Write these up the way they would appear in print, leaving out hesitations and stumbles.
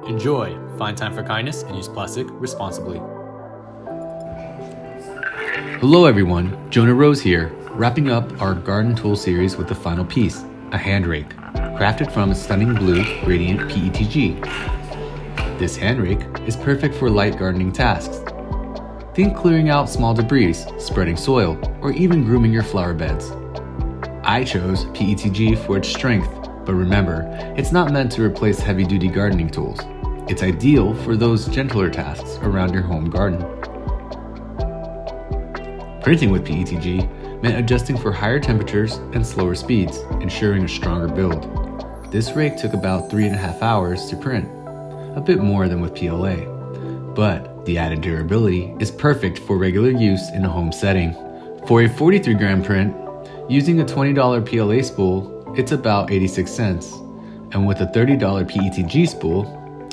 Enjoy, find time for kindness, and use plastic responsibly. Hello everyone, Jona Rose here, wrapping up our garden tool series with the final piece, a hand rake, crafted from a stunning blue gradient PETG. This hand rake is perfect for light gardening tasks. Think clearing out small debris, spreading soil, or even grooming your flower beds. I chose PETG for its strength, but remember, it's not meant to replace heavy-duty gardening tools. It's ideal for those gentler tasks around your home garden. Printing with PETG meant adjusting for higher temperatures and slower speeds, ensuring a stronger build. This rake took about 3.5 hours to print, a bit more than with PLA. But the added durability is perfect for regular use in a home setting. For a 43-gram print, using a $20 PLA spool, it's about 86 cents. And with a $30 PETG spool,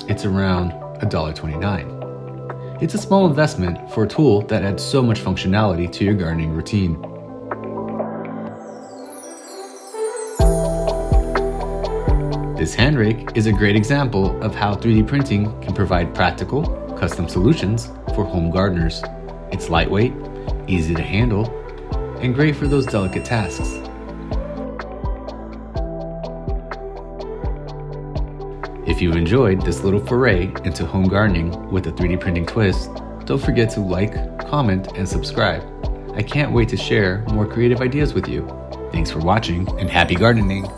it's around $1.29. It's a small investment for a tool that adds so much functionality to your gardening routine. This hand rake is a great example of how 3D printing can provide practical, custom solutions for home gardeners. It's lightweight, easy to handle, and great for those delicate tasks. If you enjoyed this little foray into home gardening with a 3D printing twist, don't forget to like, comment, and subscribe. I can't wait to share more creative ideas with you. Thanks for watching and happy gardening!